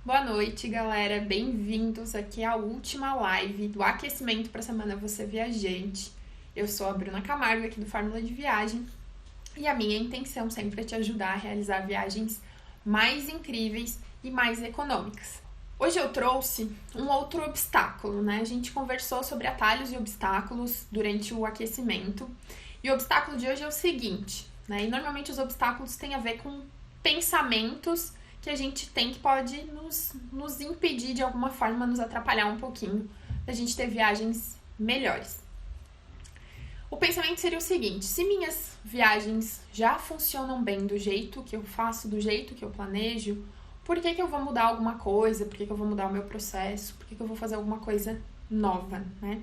Boa noite, galera. Bem-vindos aqui à última live do aquecimento para a Semana Você Viajante. Eu sou a Bruna Camargo, aqui do Fórmula de Viagem, e a minha intenção sempre é te ajudar a realizar viagens mais incríveis e mais econômicas. Hoje eu trouxe um outro obstáculo, né? A gente conversou sobre atalhos e obstáculos durante o aquecimento, e o obstáculo de hoje é o seguinte, né? E normalmente os obstáculos têm a ver com pensamentos que a gente tem que pode nos impedir de alguma forma, nos atrapalhar um pouquinho da gente ter viagens melhores. O pensamento seria o seguinte: se minhas viagens já funcionam bem do jeito que eu faço, do jeito que eu planejo, por que eu vou mudar alguma coisa? Por que eu vou mudar o meu processo? Por que eu vou fazer alguma coisa nova, né?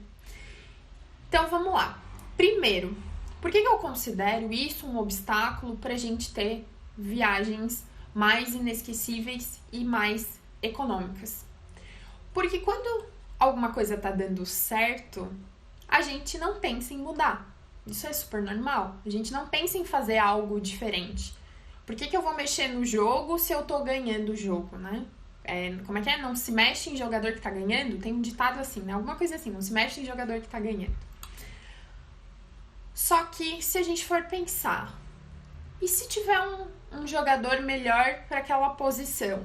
Então vamos lá. Primeiro, por que eu considero isso um obstáculo para a gente ter viagens mais inesquecíveis e mais econômicas? Porque quando alguma coisa tá dando certo, a gente não pensa em mudar. Isso é super normal. A gente não pensa em fazer algo diferente. Por que eu vou mexer no jogo se eu tô ganhando o jogo, né? Como é que é? Não se mexe em jogador que tá ganhando? Tem um ditado assim, né? Alguma coisa assim, não se mexe em jogador que tá ganhando. Só que se a gente for pensar, e se tiver um jogador melhor para aquela posição?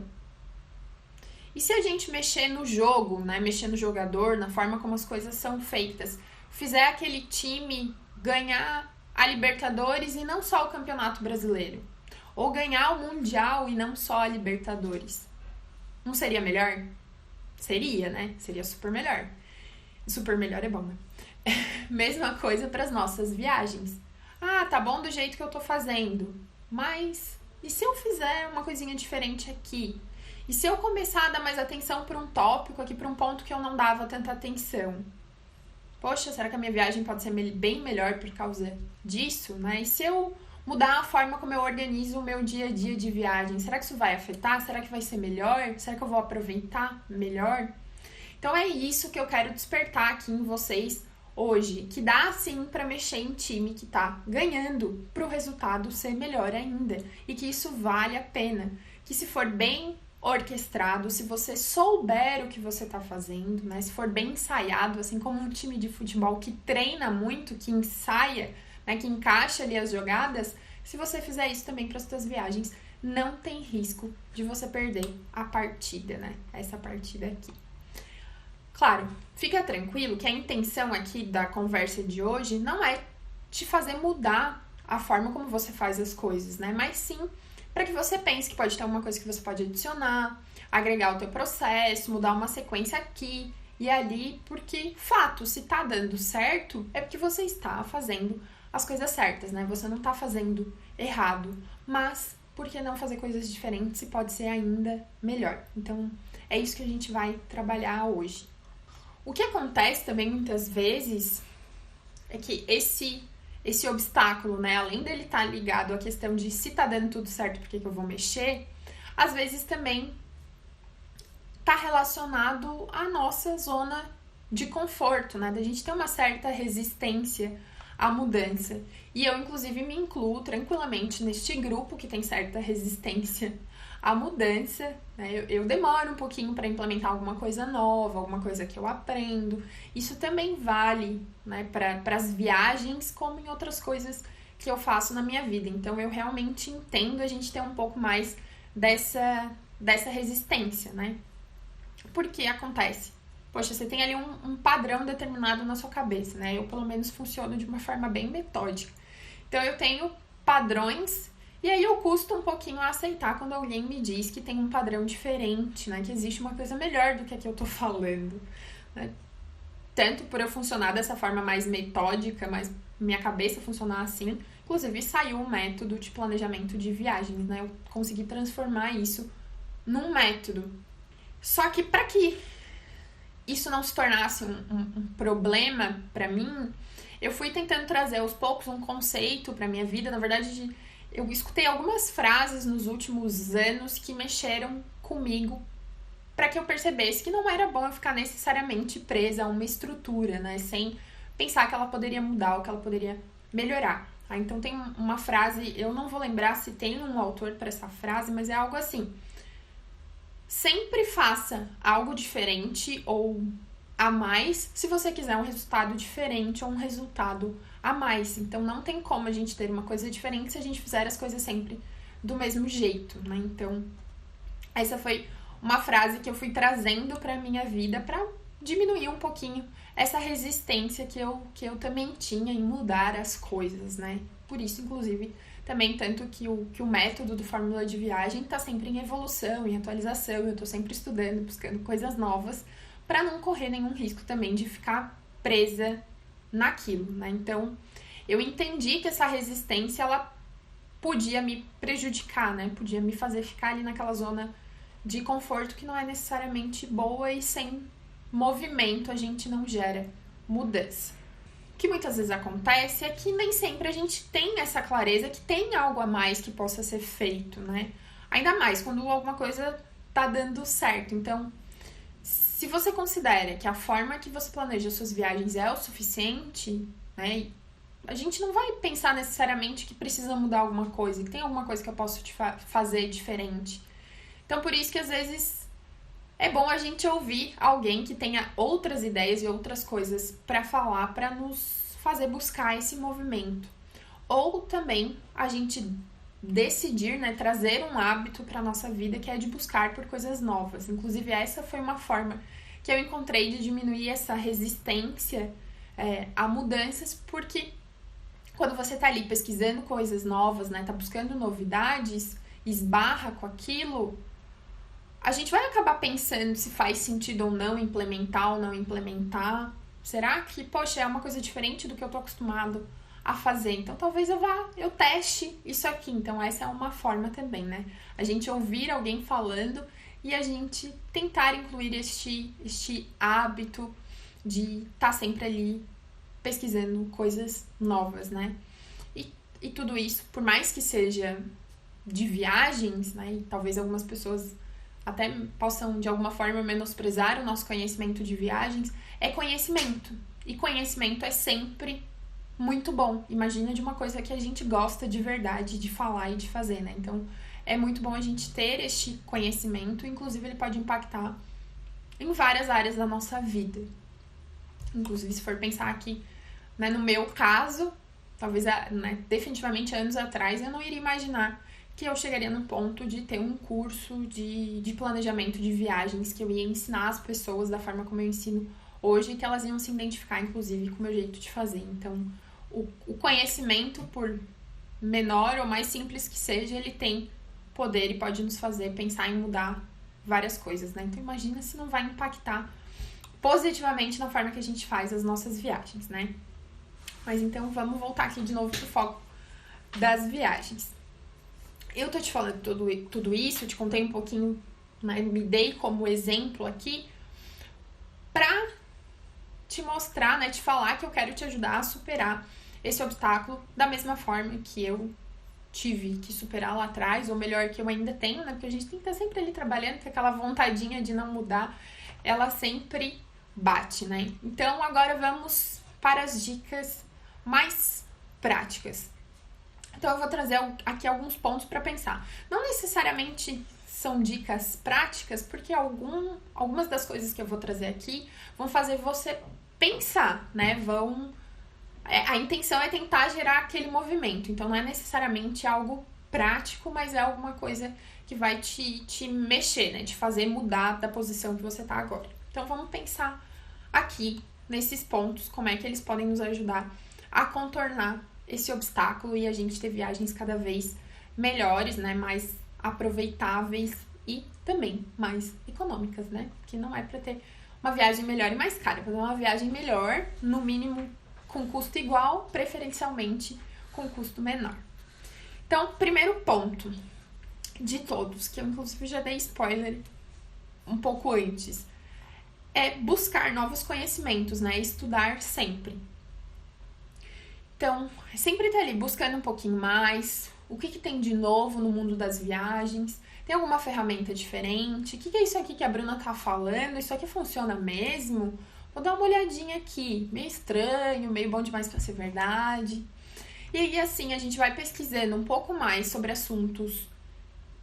E se a gente mexer no jogo, né? Mexer no jogador, na forma como as coisas são feitas, fizer aquele time ganhar a Libertadores e não só o Campeonato Brasileiro, ou ganhar o Mundial e não só a Libertadores, não seria melhor? Seria, né? Seria super melhor. Super melhor é bom, né? Mesma coisa para as nossas viagens. Ah, tá bom do jeito que eu tô fazendo, mas e se eu fizer uma coisinha diferente aqui? E se eu começar a dar mais atenção para um tópico aqui, para um ponto que eu não dava tanta atenção? Poxa, será que a minha viagem pode ser bem melhor por causa disso, né? E se eu mudar a forma como eu organizo o meu dia a dia de viagem, será que isso vai afetar? Será que vai ser melhor? Será que eu vou aproveitar melhor? Então é isso que eu quero despertar aqui em vocês hoje, que dá sim para mexer em time que tá ganhando, para o resultado ser melhor ainda, e que isso vale a pena, que se for bem orquestrado, se você souber o que você tá fazendo, né, se for bem ensaiado, assim como um time de futebol que treina muito, que ensaia, né, que encaixa ali as jogadas, se você fizer isso também para as suas viagens, não tem risco de você perder a partida, né, essa partida aqui. Claro, fica tranquilo que a intenção aqui da conversa de hoje não é te fazer mudar a forma como você faz as coisas, né? Mas sim para que você pense que pode ter alguma coisa que você pode adicionar, agregar o teu processo, mudar uma sequência aqui e ali, porque, fato, se tá dando certo, é porque você está fazendo as coisas certas, né? Você não tá fazendo errado, mas por que não fazer coisas diferentes se pode ser ainda melhor? Então, é isso que a gente vai trabalhar hoje. O que acontece também muitas vezes é que esse obstáculo, né, além dele estar ligado à questão de se tá dando tudo certo, por que eu vou mexer, às vezes também tá relacionado à nossa zona de conforto, né, da gente ter uma certa resistência à mudança. E eu, inclusive, me incluo tranquilamente neste grupo que tem certa resistência à mudança, né? Eu demoro um pouquinho para implementar alguma coisa nova, alguma coisa que eu aprendo. Isso também vale, né, para as viagens, como em outras coisas que eu faço na minha vida. Então, eu realmente entendo a gente ter um pouco mais dessa resistência, né? Porque acontece. Poxa, você tem ali um padrão determinado na sua cabeça, né? Eu, pelo menos, funciono de uma forma bem metódica. Então, eu tenho padrões. E aí eu custo um pouquinho a aceitar quando alguém me diz que tem um padrão diferente, né? Que existe uma coisa melhor do que a que eu tô falando, né? Tanto por eu funcionar dessa forma mais metódica, mas minha cabeça funcionar assim, inclusive saiu um método de planejamento de viagens, né? Eu consegui transformar isso num método. Só que para que isso não se tornasse um problema para mim, eu fui tentando trazer aos poucos um conceito para minha vida, na verdade, eu escutei algumas frases nos últimos anos que mexeram comigo para que eu percebesse que não era bom eu ficar necessariamente presa a uma estrutura, né? Sem pensar que ela poderia mudar ou que ela poderia melhorar. Tá? Então tem uma frase, eu não vou lembrar se tem um autor para essa frase, mas é algo assim: sempre faça algo diferente ou a mais se você quiser um resultado diferente ou um resultado a mais. Então não tem como a gente ter uma coisa diferente se a gente fizer as coisas sempre do mesmo jeito, né? Então essa foi uma frase que eu fui trazendo para minha vida para diminuir um pouquinho essa resistência que eu também tinha em mudar as coisas, né? Por isso, inclusive, também tanto que o método do Fórmula de Viagem está sempre em evolução, em atualização, eu estou sempre estudando, buscando coisas novas, para não correr nenhum risco também de ficar presa naquilo, né? Então, eu entendi que essa resistência, ela podia me prejudicar, né? Podia me fazer ficar ali naquela zona de conforto que não é necessariamente boa, e sem movimento a gente não gera mudança. O que muitas vezes acontece é que nem sempre a gente tem essa clareza que tem algo a mais que possa ser feito, né? Ainda mais quando alguma coisa tá dando certo. Então, se você considera que a forma que você planeja suas viagens é o suficiente, né? A gente não vai pensar necessariamente que precisa mudar alguma coisa, que tem alguma coisa que eu posso fazer diferente. Então, por isso que às vezes é bom a gente ouvir alguém que tenha outras ideias e outras coisas para falar, para nos fazer buscar esse movimento. Ou também a gente decidir, né, trazer um hábito para nossa vida que é de buscar por coisas novas. Inclusive, essa foi uma forma que eu encontrei de diminuir essa resistência a mudanças, porque quando você tá ali pesquisando coisas novas, né, tá buscando novidades, esbarra com aquilo, a gente vai acabar pensando se faz sentido ou não implementar ou não implementar. Será que, poxa, é uma coisa diferente do que eu tô acostumado a fazer? Então, talvez eu teste isso aqui. Então, essa é uma forma também, né? A gente ouvir alguém falando e a gente tentar incluir este hábito de estar sempre ali pesquisando coisas novas, né? E tudo isso, por mais que seja de viagens, né? E talvez algumas pessoas até possam, de alguma forma, menosprezar o nosso conhecimento de viagens, é conhecimento. E conhecimento é sempre muito bom. Imagina de uma coisa que a gente gosta de verdade de falar e de fazer, né? Então, é muito bom a gente ter este conhecimento, inclusive ele pode impactar em várias áreas da nossa vida. Inclusive, se for pensar aqui, né, no meu caso, talvez, né, definitivamente anos atrás, eu não iria imaginar que eu chegaria no ponto de ter um curso de planejamento de viagens, que eu ia ensinar as pessoas da forma como eu ensino hoje, e que elas iam se identificar, inclusive, com o meu jeito de fazer. Então, o conhecimento, por menor ou mais simples que seja, ele tem poder e pode nos fazer pensar em mudar várias coisas, né? Então, imagina se não vai impactar positivamente na forma que a gente faz as nossas viagens, né? Mas então, vamos voltar aqui de novo pro foco das viagens. Eu tô te falando tudo isso, eu te contei um pouquinho, né, me dei como exemplo aqui pra te mostrar, né, te falar que eu quero te ajudar a superar esse obstáculo da mesma forma que eu tive que superar lá atrás, ou melhor, que eu ainda tenho, né, porque a gente tem que estar sempre ali trabalhando, que aquela vontadinha de não mudar, ela sempre bate, né? Então, agora vamos para as dicas mais práticas. Então, eu vou trazer aqui alguns pontos para pensar. Não necessariamente são dicas práticas, porque algumas das coisas que eu vou trazer aqui vão fazer você pensar, né? A intenção é tentar gerar aquele movimento. Então, não é necessariamente algo prático, mas é alguma coisa que vai te mexer, né? Te fazer mudar da posição que você tá agora. Então, vamos pensar aqui nesses pontos, como é que eles podem nos ajudar a contornar esse obstáculo e a gente ter viagens cada vez melhores, né, mais aproveitáveis e também mais econômicas, né, porque não é para ter uma viagem melhor e mais cara, fazer uma viagem melhor, no mínimo com custo igual, preferencialmente com custo menor. Então, primeiro ponto de todos, que eu inclusive já dei spoiler um pouco antes, é buscar novos conhecimentos, né, estudar sempre. Então, sempre estar ali buscando um pouquinho mais, o que tem de novo no mundo das viagens, tem alguma ferramenta diferente, o que é isso aqui que a Bruna tá falando, isso aqui funciona mesmo? Vou dar uma olhadinha aqui, meio estranho, meio bom demais pra ser verdade. E aí, assim, a gente vai pesquisando um pouco mais sobre assuntos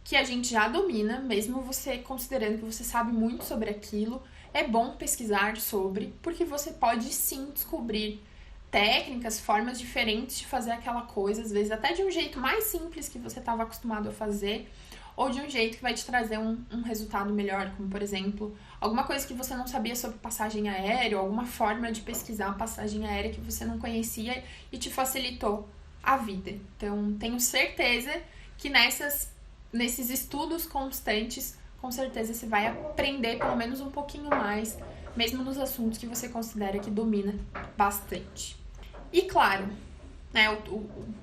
que a gente já domina, mesmo você considerando que você sabe muito sobre aquilo, é bom pesquisar sobre, porque você pode sim descobrir técnicas, formas diferentes de fazer aquela coisa, às vezes até de um jeito mais simples que você estava acostumado a fazer, ou de um jeito que vai te trazer um resultado melhor, como por exemplo, alguma coisa que você não sabia sobre passagem aérea, ou alguma forma de pesquisar passagem aérea que você não conhecia e te facilitou a vida. Então, tenho certeza que nesses estudos constantes, com certeza você vai aprender pelo menos um pouquinho mais, mesmo nos assuntos que você considera que domina bastante. E claro, né,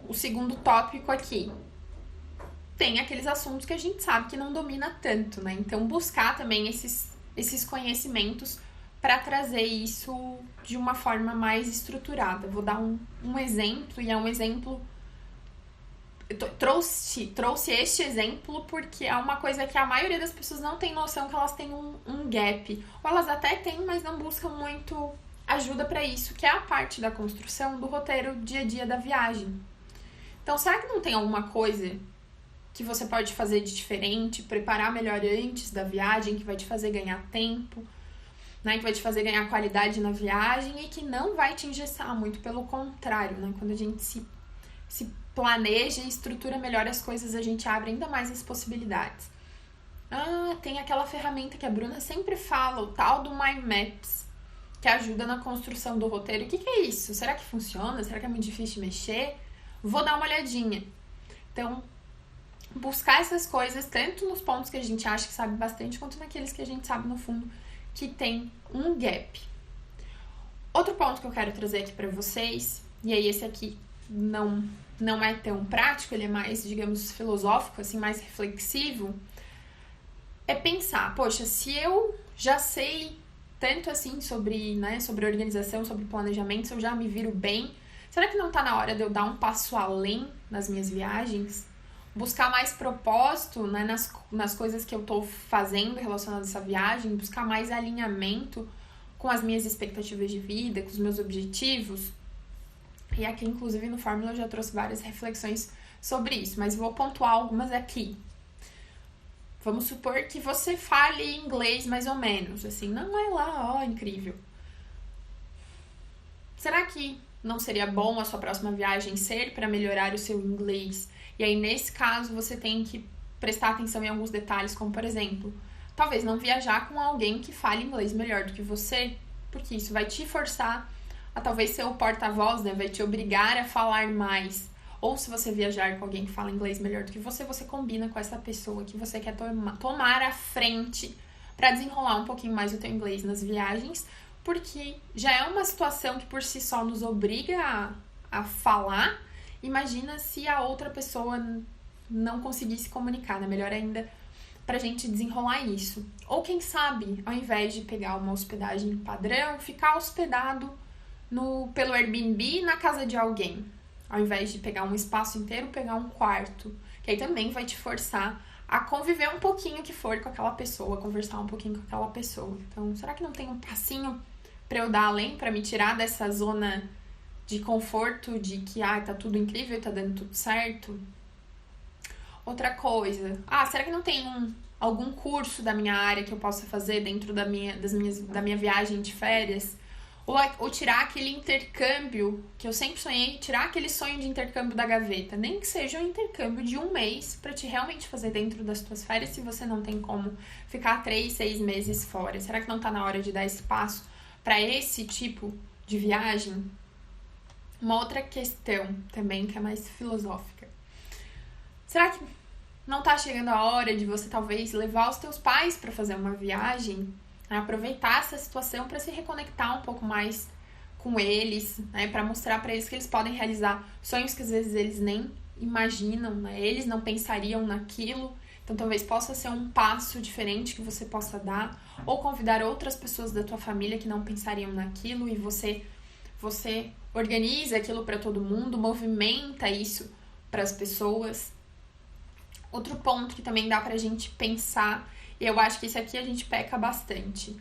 o segundo tópico aqui, tem aqueles assuntos que a gente sabe que não domina tanto, né? Então, buscar também esses conhecimentos para trazer isso de uma forma mais estruturada. Vou dar um exemplo, e é um exemplo... Trouxe este exemplo porque é uma coisa que a maioria das pessoas não tem noção que elas têm um gap. Ou elas até têm, mas não buscam muito ajuda para isso, que é a parte da construção do roteiro dia a dia da viagem. Então, será que não tem alguma coisa que você pode fazer de diferente, preparar melhor antes da viagem, que vai te fazer ganhar tempo, né, que vai te fazer ganhar qualidade na viagem e que não vai te engessar muito, pelo contrário, né, quando a gente se planeja e estrutura melhor as coisas, a gente abre ainda mais as possibilidades. Tem aquela ferramenta que a Bruna sempre fala, o tal do Mind Maps, que ajuda na construção do roteiro. O que é isso? Será que funciona? Será que é muito difícil de mexer? Vou dar uma olhadinha. Então, buscar essas coisas, tanto nos pontos que a gente acha que sabe bastante, quanto naqueles que a gente sabe, no fundo, que tem um gap. Outro ponto que eu quero trazer aqui para vocês, e aí esse aqui não é tão prático, ele é mais, digamos, filosófico, assim, mais reflexivo, é pensar, poxa, se eu já sei tanto assim sobre organização, sobre planejamento, se eu já me viro bem, será que não tá na hora de eu dar um passo além nas minhas viagens? Buscar mais propósito, né, nas coisas que eu tô fazendo relacionadas a essa viagem, buscar mais alinhamento com as minhas expectativas de vida, com os meus objetivos. E aqui, inclusive, no Fórmula eu já trouxe várias reflexões sobre isso, mas vou pontuar algumas aqui. Vamos supor que você fale inglês mais ou menos, assim, não é lá, incrível. Será que não seria bom a sua próxima viagem ser para melhorar o seu inglês? E aí, nesse caso, você tem que prestar atenção em alguns detalhes, como, por exemplo, talvez não viajar com alguém que fale inglês melhor do que você, porque isso vai te forçar a talvez ser o porta-voz, né? Vai te obrigar a falar mais. Ou se você viajar com alguém que fala inglês melhor do que você combina com essa pessoa que você quer tomar à frente para desenrolar um pouquinho mais o teu inglês nas viagens, porque já é uma situação que por si só nos obriga a falar. Imagina se a outra pessoa não conseguisse comunicar, né? Melhor ainda pra gente desenrolar isso. Ou quem sabe, ao invés de pegar uma hospedagem padrão, ficar hospedado pelo Airbnb na casa de alguém. Ao invés de pegar um espaço inteiro, pegar um quarto. Que aí também vai te forçar a conviver um pouquinho que for com aquela pessoa, conversar um pouquinho com aquela pessoa. Então, será que não tem um passinho pra eu dar além, pra me tirar dessa zona de conforto, de que tá tudo incrível, tá dando tudo certo? Outra coisa, será que não tem algum curso da minha área que eu possa fazer dentro da minha viagem de férias? Ou tirar aquele intercâmbio, que eu sempre sonhei, tirar aquele sonho de intercâmbio da gaveta. Nem que seja um intercâmbio de 1 mês, pra te realmente fazer dentro das tuas férias, se você não tem como ficar 3, 6 meses fora. Será que não tá na hora de dar espaço pra esse tipo de viagem? Uma outra questão também, que é mais filosófica. Será que não tá chegando a hora de você talvez levar os teus pais para fazer uma viagem? Aproveitar essa situação para se reconectar um pouco mais com eles, né? Para mostrar para eles que eles podem realizar sonhos que às vezes eles nem imaginam, né? Eles não pensariam naquilo. Então talvez possa ser um passo diferente que você possa dar, ou convidar outras pessoas da tua família que não pensariam naquilo e você organiza aquilo para todo mundo, movimenta isso para as pessoas. Outro ponto que também dá pra gente pensar, e eu acho que isso aqui a gente peca bastante.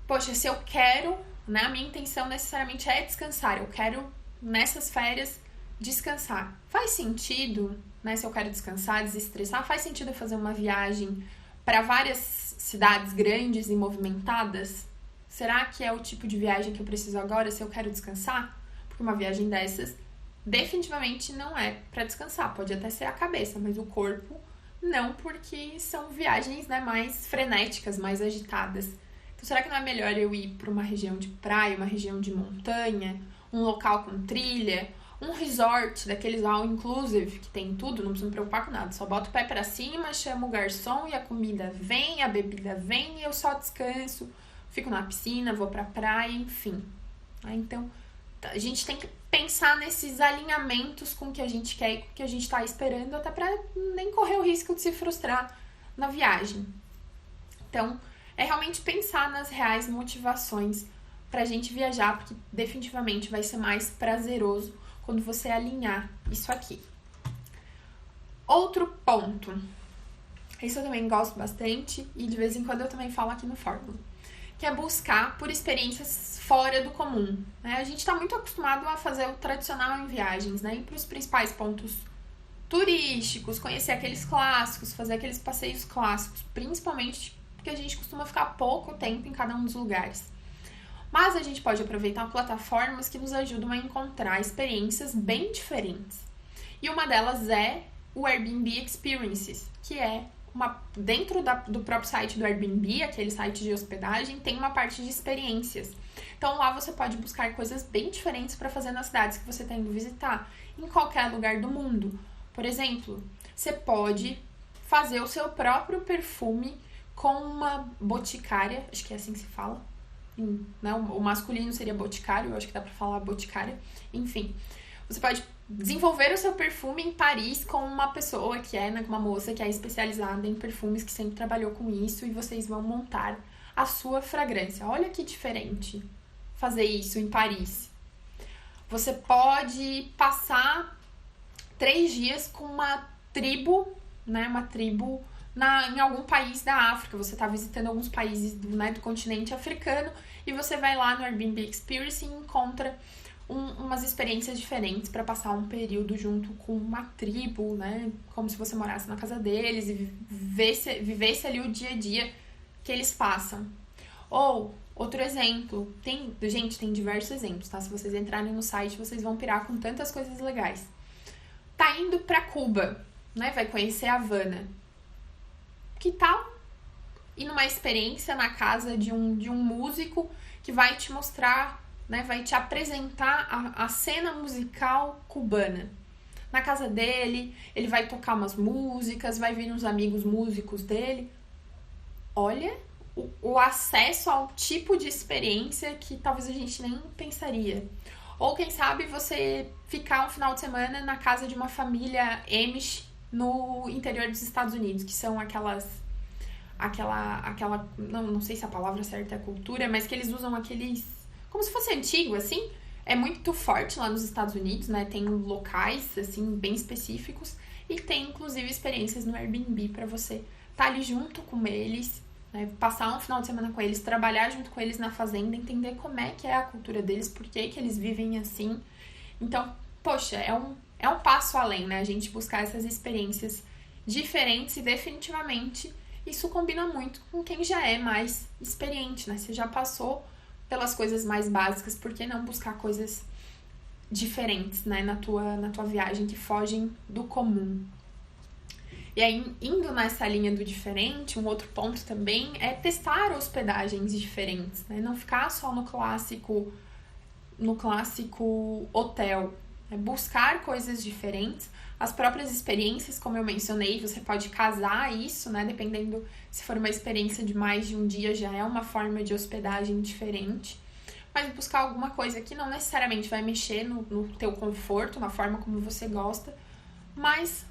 Poxa, se eu quero, né, a minha intenção necessariamente é descansar, eu quero nessas férias descansar. Faz sentido, né? Se eu quero descansar, desestressar, faz sentido eu fazer uma viagem para várias cidades grandes e movimentadas? Será que é o tipo de viagem que eu preciso agora se eu quero descansar? Porque uma viagem dessas definitivamente não é para descansar. Pode até ser a cabeça, mas o corpo não, porque são viagens, né, mais frenéticas, mais agitadas. Então, será que não é melhor eu ir para uma região de praia, uma região de montanha, um local com trilha, um resort daqueles all inclusive, que tem tudo, não preciso me preocupar com nada. Só boto o pé pra cima, chamo o garçom e a comida vem, a bebida vem e eu só descanso. Fico na piscina, vou pra praia, enfim. Então, a gente tem que pensar nesses alinhamentos com o que a gente quer e com o que a gente tá esperando, até pra nem correr o risco de se frustrar na viagem. Então, é realmente pensar nas reais motivações pra gente viajar, porque definitivamente vai ser mais prazeroso quando você alinhar isso aqui. Outro ponto, isso eu também gosto bastante e de vez em quando eu também falo aqui no Fórmula, que é buscar por experiências fora do comum, né? A gente está muito acostumado a fazer o tradicional em viagens, né? Ir para os principais pontos turísticos, conhecer aqueles clássicos, fazer aqueles passeios clássicos, principalmente porque a gente costuma ficar pouco tempo em cada um dos lugares. Mas a gente pode aproveitar plataformas que nos ajudam a encontrar experiências bem diferentes. E uma delas é o Airbnb Experiences, que é dentro do próprio site do Airbnb, aquele site de hospedagem, tem uma parte de experiências. Então lá você pode buscar coisas bem diferentes para fazer nas cidades que você está indo visitar, em qualquer lugar do mundo. Por exemplo, você pode fazer o seu próprio perfume com uma boticária, acho que é assim que se fala. Né? O masculino seria boticário, eu acho que dá pra falar boticária. Enfim, você pode desenvolver o seu perfume em Paris com uma pessoa que é, né, com uma moça que é especializada em perfumes, que sempre trabalhou com isso, e vocês vão montar a sua fragrância. Olha que diferente fazer isso em Paris. Você pode passar 3 dias com uma tribo, né, em algum país da África. Você está visitando alguns países do continente africano e você vai lá no Airbnb Experience e encontra umas experiências diferentes para passar um período junto com uma tribo, né? Como se você morasse na casa deles e vivesse ali o dia a dia que eles passam. Ou, outro exemplo, tem diversos exemplos, tá? Se vocês entrarem no site, vocês vão pirar com tantas coisas legais. Tá indo para Cuba, né? Vai conhecer Havana. Que tal ir numa experiência na casa de um músico que vai te mostrar, né, vai te apresentar a cena musical cubana. Na casa dele, ele vai tocar umas músicas, vai vir uns amigos músicos dele. Olha o acesso ao tipo de experiência que talvez a gente nem pensaria. Ou quem sabe você ficar um final de semana na casa de uma família Amish no interior dos Estados Unidos, que são não sei se a palavra certa é cultura, mas que eles usam aqueles, como se fosse antigo, assim. É muito forte lá nos Estados Unidos, né? Tem locais, assim, bem específicos e tem, inclusive, experiências no Airbnb para você estar ali junto com eles, né? Passar um final de semana com eles, trabalhar junto com eles na fazenda, entender como é que é a cultura deles, por que eles vivem assim. Então, poxa, é um passo além, né? A gente buscar essas experiências diferentes e definitivamente isso combina muito com quem já é mais experiente, né? Você já passou pelas coisas mais básicas, por que não buscar coisas diferentes, né? Na tua viagem que fogem do comum. E aí, indo nessa linha do diferente, um outro ponto também é testar hospedagens diferentes, né? Não ficar só no clássico hotel, né? Buscar coisas diferentes, as próprias experiências, como eu mencionei, você pode casar isso, né? Dependendo, se for uma experiência de mais de um dia, já é uma forma de hospedagem diferente. Mas buscar alguma coisa que não necessariamente vai mexer no teu conforto, na forma como você gosta, mas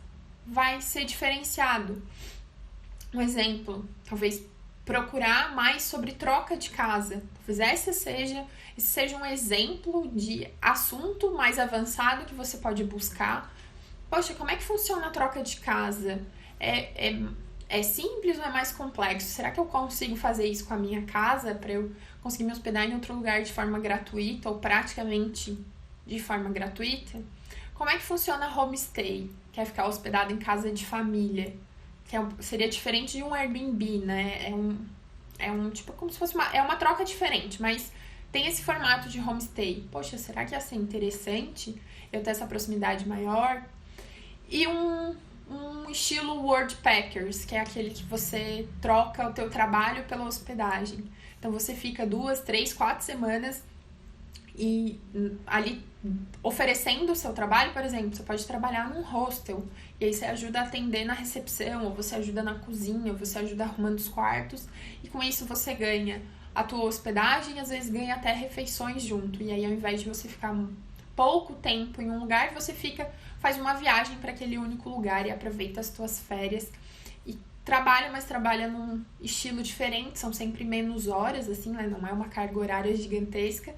vai ser diferenciado. Um exemplo, talvez procurar mais sobre troca de casa. Talvez esse seja um exemplo de assunto mais avançado que você pode buscar. Poxa, como é que funciona a troca de casa? É simples ou é mais complexo? Será que eu consigo fazer isso com a minha casa para eu conseguir me hospedar em outro lugar de forma gratuita ou praticamente de forma gratuita? Como é que funciona homestay? Que é ficar hospedado em casa de família. Que seria diferente de um Airbnb, né? É um tipo como se fosse é uma troca diferente, mas tem esse formato de homestay. Poxa, será que ia ser interessante eu ter essa proximidade maior? E um estilo Worldpackers, que é aquele que você troca o teu trabalho pela hospedagem. Então você fica 2, 3, 4 semanas e ali oferecendo o seu trabalho, por exemplo, você pode trabalhar num hostel e aí você ajuda a atender na recepção, ou você ajuda na cozinha, ou você ajuda arrumando os quartos, e com isso você ganha a tua hospedagem e às vezes ganha até refeições junto. E aí ao invés de você ficar pouco tempo em um lugar, você faz uma viagem para aquele único lugar e aproveita as tuas férias e trabalha, mas trabalha num estilo diferente, são sempre menos horas, assim, né? Não é uma carga horária gigantesca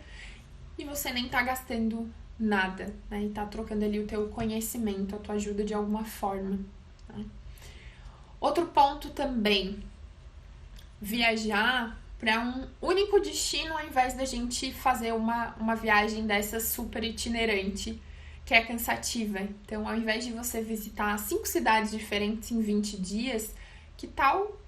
e você nem tá gastando nada, né? E tá trocando ali o teu conhecimento, a tua ajuda de alguma forma, né? Outro ponto também, viajar para um único destino ao invés da gente fazer uma viagem dessa super itinerante, que é cansativa. Então, ao invés de você visitar 5 cidades diferentes em 20 dias, que tal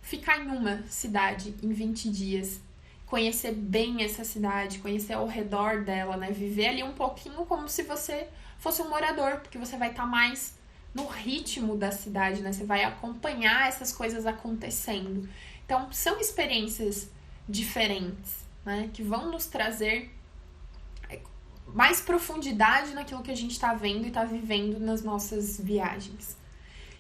ficar em uma cidade em 20 dias? Conhecer bem essa cidade, conhecer ao redor dela, né? Viver ali um pouquinho como se você fosse um morador, porque você vai estar mais no ritmo da cidade, né? Você vai acompanhar essas coisas acontecendo. Então, são experiências diferentes, né? Que vão nos trazer mais profundidade naquilo que a gente está vendo e está vivendo nas nossas viagens.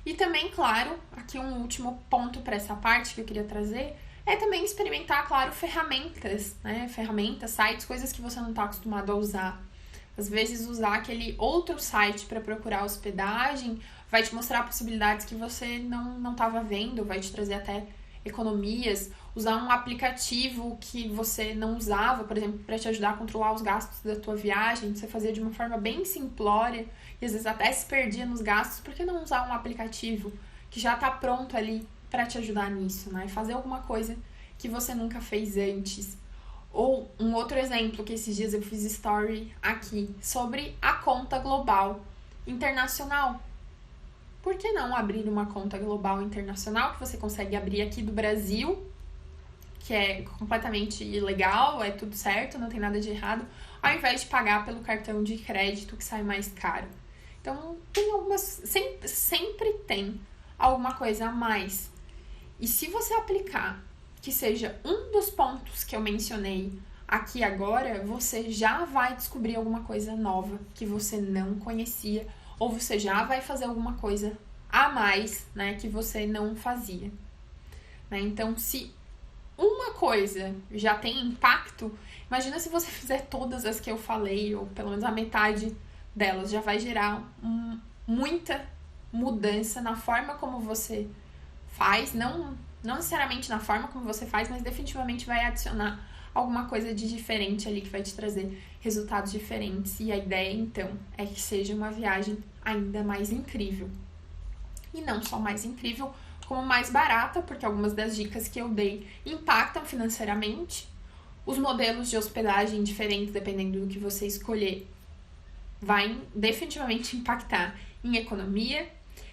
E também, claro, aqui um último ponto para essa parte que eu queria trazer é também experimentar, claro, ferramentas, né? Ferramentas, sites, coisas que você não está acostumado a usar. Às vezes, usar aquele outro site para procurar hospedagem vai te mostrar possibilidades que você não estava vendo, vai te trazer até economias. Usar um aplicativo que você não usava, por exemplo, para te ajudar a controlar os gastos da tua viagem, você fazia de uma forma bem simplória e às vezes até se perdia nos gastos. Por que não usar um aplicativo que já está pronto ali para te ajudar nisso, né? Fazer alguma coisa que você nunca fez antes. Ou um outro exemplo que esses dias eu fiz story aqui sobre a conta global internacional. Por que não abrir uma conta global internacional que você consegue abrir aqui do Brasil, que é completamente legal, é tudo certo, não tem nada de errado, ao invés de pagar pelo cartão de crédito que sai mais caro? Então, tem sempre tem alguma coisa a mais. E se você aplicar que seja um dos pontos que eu mencionei aqui agora, você já vai descobrir alguma coisa nova que você não conhecia, ou você já vai fazer alguma coisa a mais, né, que você não fazia. Né? Então, se uma coisa já tem impacto, imagina se você fizer todas as que eu falei, ou pelo menos a metade delas, já vai gerar muita mudança na forma como você faz, não necessariamente na forma como você faz, mas definitivamente vai adicionar alguma coisa de diferente ali que vai te trazer resultados diferentes. E a ideia, então, é que seja uma viagem ainda mais incrível. E não só mais incrível, como mais barata, porque algumas das dicas que eu dei impactam financeiramente. Os modelos de hospedagem diferentes, dependendo do que você escolher, vai definitivamente impactar em economia.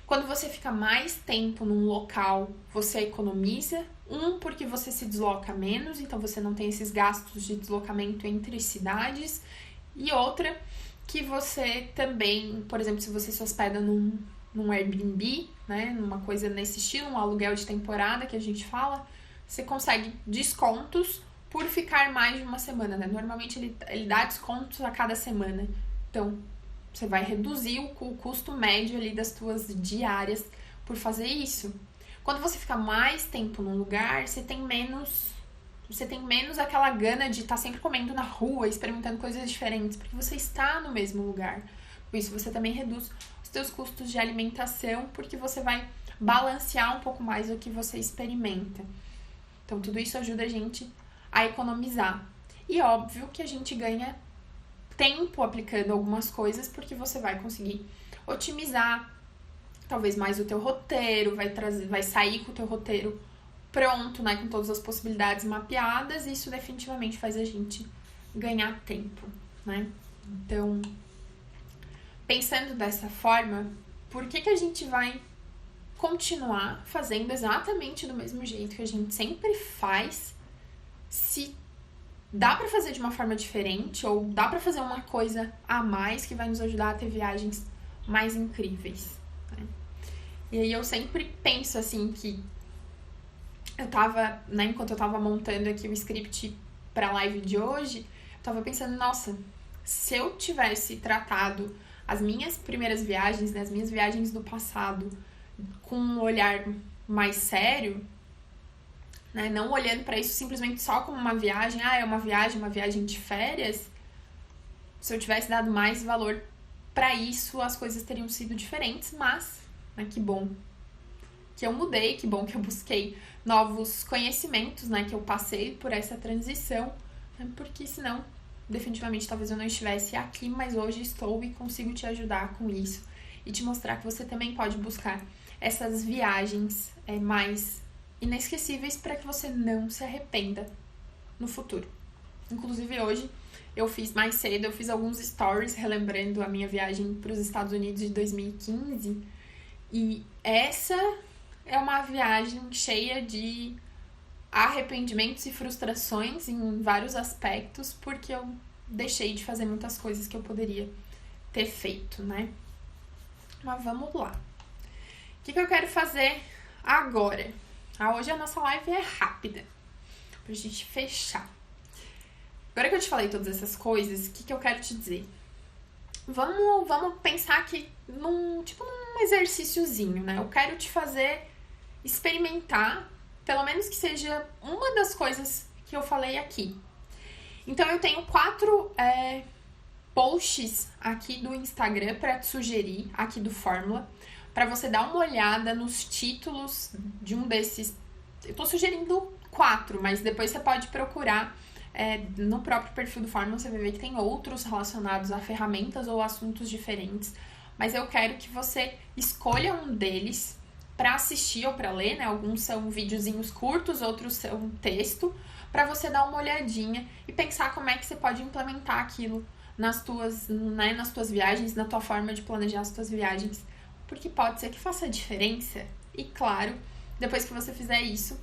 Quando você fica mais tempo num local, você economiza. Porque você se desloca menos, então você não tem esses gastos de deslocamento entre cidades. E outra, que você também, por exemplo, se você se hospeda num Airbnb, né, numa coisa nesse estilo, um aluguel de temporada que a gente fala, você consegue descontos por ficar mais de uma semana, né? Normalmente ele dá descontos a cada semana. Então, você vai reduzir o custo médio ali das tuas diárias por fazer isso. Quando você fica mais tempo num lugar, você tem menos aquela gana de estar sempre comendo na rua, experimentando coisas diferentes, porque você está no mesmo lugar. Por isso, você também reduz os teus custos de alimentação, porque você vai balancear um pouco mais o que você experimenta. Então, tudo isso ajuda a gente a economizar. E óbvio que a gente ganha tempo aplicando algumas coisas, porque você vai conseguir otimizar talvez mais o teu roteiro, vai sair com o teu roteiro pronto, né, com todas as possibilidades mapeadas, e isso definitivamente faz a gente ganhar tempo, né? Então, pensando dessa forma, por que que a gente vai continuar fazendo exatamente do mesmo jeito que a gente sempre faz, se dá pra fazer de uma forma diferente ou dá pra fazer uma coisa a mais que vai nos ajudar a ter viagens mais incríveis, né? E aí eu sempre penso assim que eu tava, né, enquanto eu tava montando aqui o script pra live de hoje, eu tava pensando, nossa, se eu tivesse tratado as minhas primeiras viagens, né, as minhas viagens do passado, com um olhar mais sério, né, não olhando pra isso simplesmente só como uma viagem, é uma viagem de férias, se eu tivesse dado mais valor pra isso, as coisas teriam sido diferentes, mas, né, que bom que eu mudei, que bom que eu busquei novos conhecimentos, né, que eu passei por essa transição, né, porque senão, definitivamente, talvez eu não estivesse aqui, mas hoje estou e consigo te ajudar com isso e te mostrar que você também pode buscar essas viagens mais inesquecíveis para que você não se arrependa no futuro. Inclusive hoje eu fiz mais cedo, eu fiz alguns stories relembrando a minha viagem para os Estados Unidos de 2015 e essa é uma viagem cheia de arrependimentos e frustrações em vários aspectos, porque eu deixei de fazer muitas coisas que eu poderia ter feito, né? Mas vamos lá. O que eu quero fazer agora? Hoje a nossa live é rápida, pra gente fechar. Agora que eu te falei todas essas coisas, o que eu quero te dizer? Vamos pensar aqui num exercíciozinho, né? Eu quero te fazer experimentar, pelo menos que seja uma das coisas que eu falei aqui. Então, eu tenho 4 posts aqui do Instagram para te sugerir, aqui do Fórmula, para você dar uma olhada nos títulos de um desses. Eu tô sugerindo 4, mas depois você pode procurar no próprio perfil do Fórmula, você vai ver que tem outros relacionados a ferramentas ou assuntos diferentes. Mas eu quero que você escolha um deles para assistir ou para ler, né? Alguns são videozinhos curtos, outros são texto, para você dar uma olhadinha e pensar como é que você pode implementar aquilo nas tuas viagens, na tua forma de planejar as tuas viagens, porque pode ser que faça diferença. E claro, depois que você fizer isso,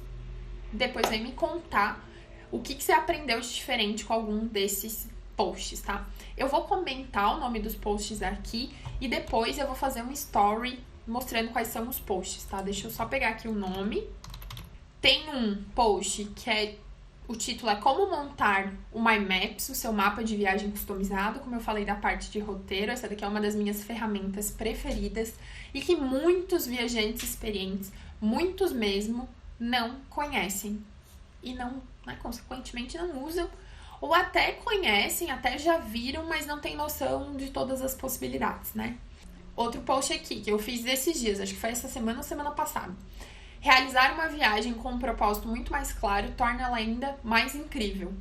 depois vem me contar o que você aprendeu de diferente com algum desses posts, tá? Eu vou comentar o nome dos posts aqui e depois eu vou fazer um story mostrando quais são os posts, tá? Deixa eu só pegar aqui o nome. Tem um post que o título é Como montar o My Maps, o seu mapa de viagem customizado. Como eu falei da parte de roteiro, essa daqui é uma das minhas ferramentas preferidas e que muitos viajantes experientes, muitos mesmo, não conhecem e não, né, consequentemente não usam, ou até conhecem, até já viram, mas não tem noção de todas as possibilidades, né? Outro post aqui, que eu fiz esses dias, acho que foi essa semana ou semana passada. Realizar uma viagem com um propósito muito mais claro torna ela ainda mais incrível.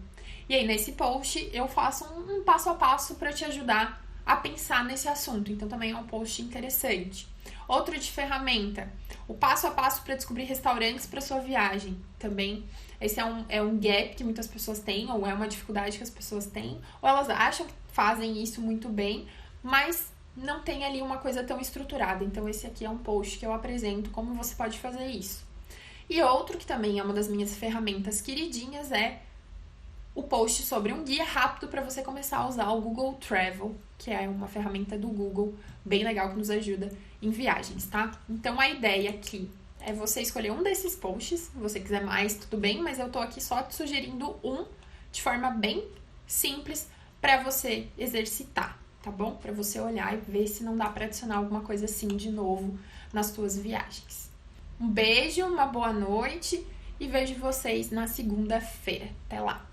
E aí, nesse post, eu faço um passo a passo para te ajudar a pensar nesse assunto. Então, também é um post interessante. Outro de ferramenta, o passo a passo para descobrir restaurantes para sua viagem. Também, esse é um gap que muitas pessoas têm, ou é uma dificuldade que as pessoas têm, ou elas acham que fazem isso muito bem, mas não tem ali uma coisa tão estruturada. Então, esse aqui é um post que eu apresento como você pode fazer isso. E outro que também é uma das minhas ferramentas queridinhas é o post sobre um guia rápido para você começar a usar o Google Travel, que é uma ferramenta do Google bem legal que nos ajuda em viagens, tá? Então, a ideia aqui é você escolher um desses posts. Se você quiser mais, tudo bem, mas eu tô aqui só te sugerindo um de forma bem simples para você exercitar, tá bom? Para você olhar e ver se não dá para adicionar alguma coisa assim de novo nas suas viagens. Um beijo, uma boa noite e vejo vocês na segunda-feira. Até lá!